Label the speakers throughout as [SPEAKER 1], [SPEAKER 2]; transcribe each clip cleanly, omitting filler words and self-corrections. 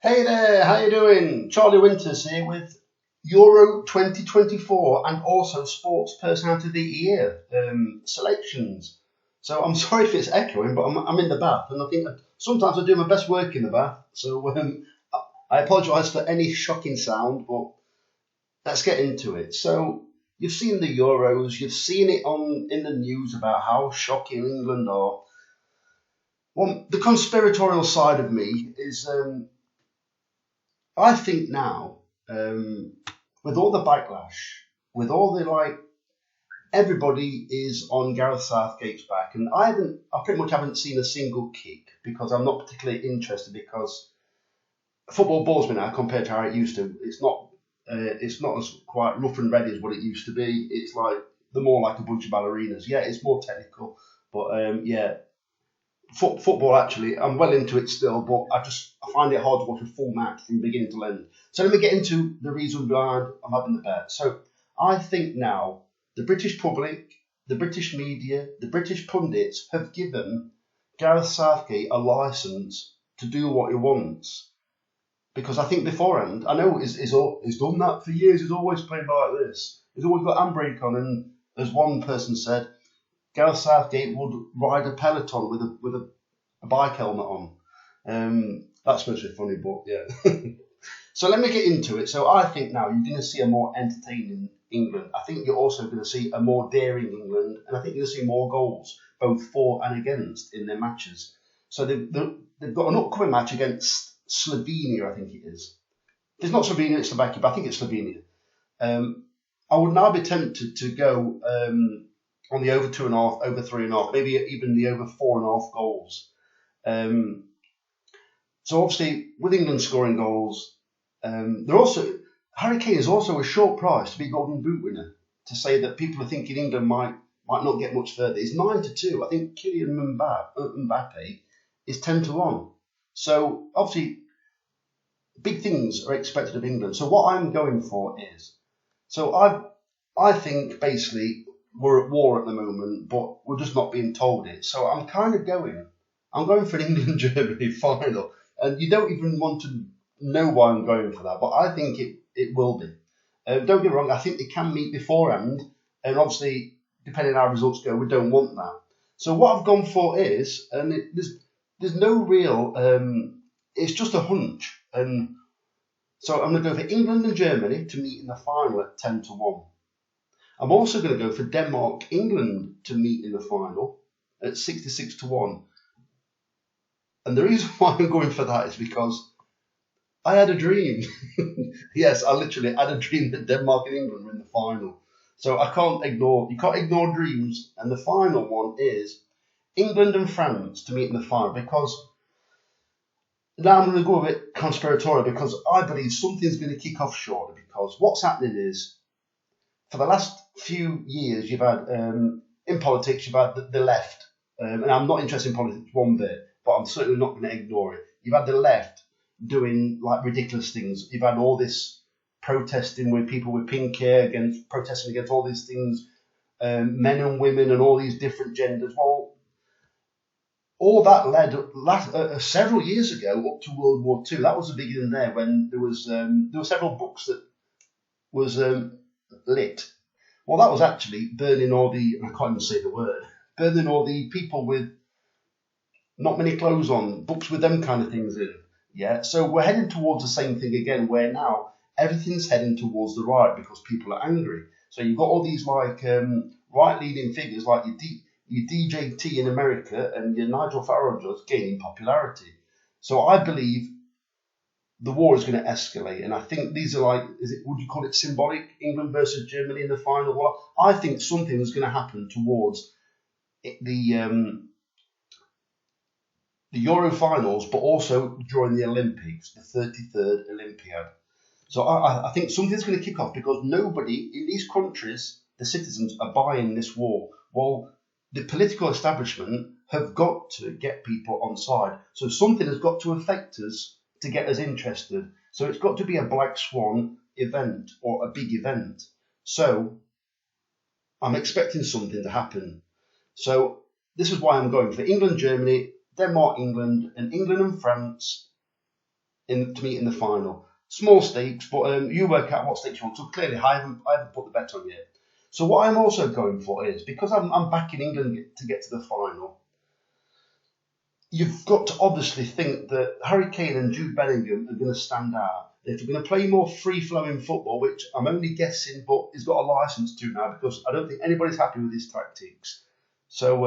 [SPEAKER 1] Hey there, how you doing? Charlie Winters here with Euro 2024 and also Sports Personality of the Year selections. So I'm sorry if it's echoing, but I'm in the bath, and I think that sometimes I do my best work in the bath. So I apologise for any shocking sound, but let's get into it. So you've seen the Euros, you've seen it in the news about how shocking England are. Well, the conspiratorial side of me is. I think now, with all the backlash, with all the everybody is on Gareth Southgate's back, and I pretty much haven't seen a single kick because I'm not particularly interested because football bores me now compared to how it used to. It's not as quite rough and ready as what it used to be. It's like they're more like a bunch of ballerinas. Yeah, it's more technical, but yeah, football actually, I'm well into it still, but I find it hard to watch a full match from beginning to end. So let me get into the reason behind I'm having the bet. So I think now the British public, the British media, the British pundits have given Gareth Southgate a license to do what he wants. Because I think beforehand, I know he's done that for years. He's always played like this. He's always got handbrake on, and as one person said, Gareth Southgate would ride a peloton with a bike helmet on. That's supposed to be funny, but yeah. So let me get into it. So I think now you're going to see a more entertaining England. I think you're also going to see a more daring England, and I think you're going to see more goals, both for and against, in their matches. So they've got an upcoming match against Slovenia, I think it is. It's not Slovenia, it's Slovakia, but I think it's Slovenia. I would now be tempted to go on the over 2.5, over 3.5, maybe even the over 4.5 goals. So obviously, with England scoring goals, Harry Kane is also a short price to be Golden Boot winner. To say that people are thinking England might not get much further. It's 9-2. I think Kylian Mbappe is 10-1. So obviously, big things are expected of England. So what I'm going for is, so I think basically we're at war at the moment, but we're just not being told it. So I'm going for an England-Germany final. And you don't even want to know why I'm going for that, but I think it will be. Don't get me wrong, I think they can meet beforehand, and obviously, depending on how results go, we don't want that. So what I've gone for is, and there's no real, it's just a hunch. And so I'm going to go for England and Germany to meet in the final at 10-1. I'm also going to go for Denmark-England to meet in the final at 66-1. And the reason why I'm going for that is because I had a dream. Yes, I literally had a dream that Denmark and England were in the final. So you can't ignore dreams. And the final one is England and France to meet in the final, because now I'm going to go a bit conspiratorial, because I believe something's going to kick off shortly, because what's happening is, for the last few years, you've had, in politics, you've had the left, and I'm not interested in politics one bit, but I'm certainly not going to ignore it. You've had the left doing like ridiculous things. You've had all this protesting with people with pink hair protesting against all these things, men and women and all these different genders. Well, all that led several years ago up to World War II. That was the beginning there, when there were several books that was lit. Well, that was actually burning all I can't even say the word, burning all the people with not many clothes on, books with them kind of things in. Yeah, so we're heading towards the same thing again, where now everything's heading towards the right because people are angry. So you've got all these right-leaning figures like your DJT in America and your Nigel Farage gaining popularity. So I believe the war is going to escalate, and I think these are would you call it symbolic? England versus Germany in the final. Well, I think something is going to happen towards the Euro finals, but also during the Olympics, the 33rd Olympiad. So I think something's going to kick off, because nobody in these countries, the citizens, are buying this war. Well, the political establishment have got to get people on side. So something has got to affect us to get us interested. So it's got to be a black swan event or a big event. So I'm expecting something to happen. So this is why I'm going for England, Germany, Denmark, England, and France to meet in the final. Small stakes, but you work out what stakes you want. So clearly, I haven't put the bet on yet. So what I'm also going for is, because I'm backing England to get to the final, you've got to obviously think that Harry Kane and Jude Bellingham are going to stand out. If you're going to play more free-flowing football, which I'm only guessing, but he's got a licence to now, because I don't think anybody's happy with his tactics. So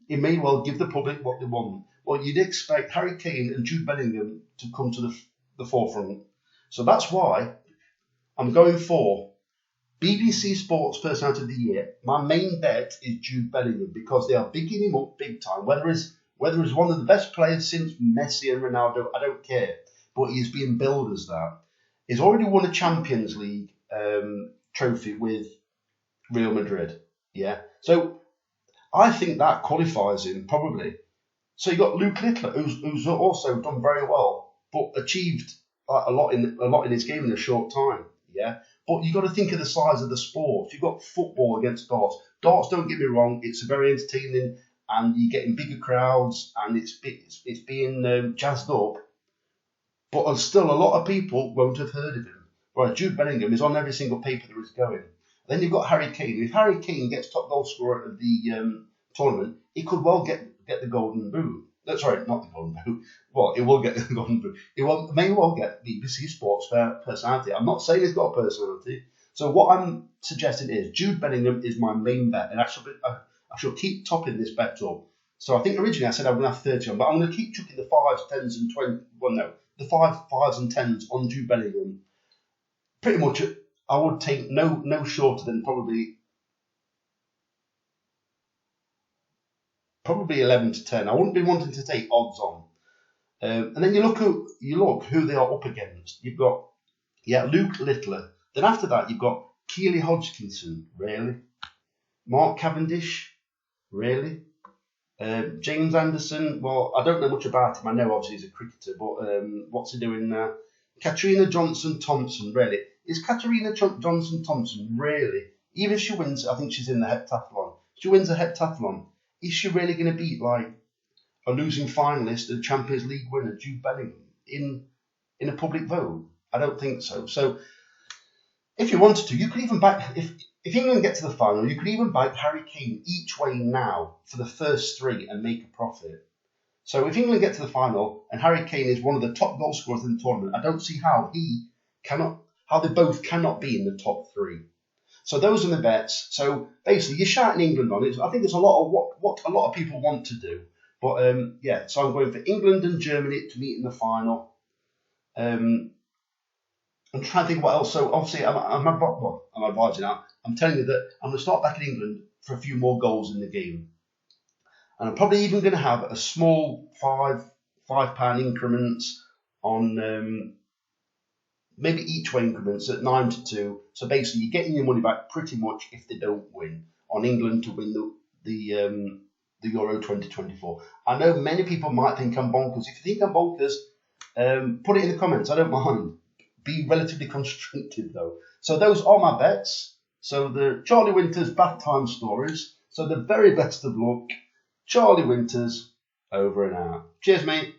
[SPEAKER 1] he may well give the public what they want. Well, you'd expect Harry Kane and Jude Bellingham to come to the forefront. So that's why I'm going for BBC Sports Personality of the Year. My main bet is Jude Bellingham, because they are bigging him up big time. Whether he's one of the best players since Messi and Ronaldo, I don't care. But he's being billed as that. He's already won a Champions League trophy with Real Madrid. Yeah. So I think that qualifies him, probably. So you got Luke Littler, who's also done very well, but achieved a lot in his game in a short time. Yeah. But you got to think of the size of the sport. You've got football against darts. Darts, don't get me wrong, it's very entertaining, and you're getting bigger crowds, and it's being jazzed up. But still, a lot of people won't have heard of him. Right, Jude Bellingham is on every single paper there is going. Then you've got Harry Kane. If Harry Kane gets top goal scorer of the tournament, he could well get the golden boot. Sorry, not the golden boot. Well, he will get the golden boot. He may well get BBC Sports personality. I'm not saying he's got a personality. So what I'm suggesting is Jude Bellingham is my main bet, and I shall keep topping this bet up. So I think originally I said I'm going to have 30 on, but I'm going to keep chucking the 5s, 10s, and 20. Well, no, the 5s and 10s on Jude Bellingham. Pretty much, I would take no shorter than probably 11 to 10. I wouldn't be wanting to take odds on. And then you look who they are up against. You've got Luke Littler. Then after that you've got Keely Hodgkinson, really. Mark Cavendish, really. James Anderson. Well, I don't know much about him. I know obviously he's a cricketer, but what's he doing now? Katarina Johnson-Thompson, really. Is Katarina Johnson-Thompson really? Even if she wins, I think she's in the heptathlon. If she wins the heptathlon, is she really going to beat like a losing finalist, a Champions League winner, Jude Bellingham, in a public vote? I don't think so. So if you wanted to, you could even back, if England get to the final, you could even back Harry Kane each way now for the first 3 and make a profit. So if England get to the final and Harry Kane is one of the top goal scorers in the tournament, I don't see how they both cannot be in the top 3. So those are the bets. So basically, you're shouting England on it. I think it's a lot of what a lot of people want to do. But so I'm going for England and Germany to meet in the final. I'm trying to think what else. So obviously, I'm advising now. I'm telling you that I'm going to start back in England for a few more goals in the game. And I'm probably even going to have a small £5 increments on maybe each way increments at 9 to 2. So basically, you're getting your money back pretty much if they don't win, on England to win the Euro 2024. I know many people might think I'm bonkers. If you think I'm bonkers, put it in the comments. I don't mind. Be relatively constructive though. So those are my bets. So the Charlie Winters bath time stories. So the very best of luck. Charlie Winters, over and out. Cheers, mate.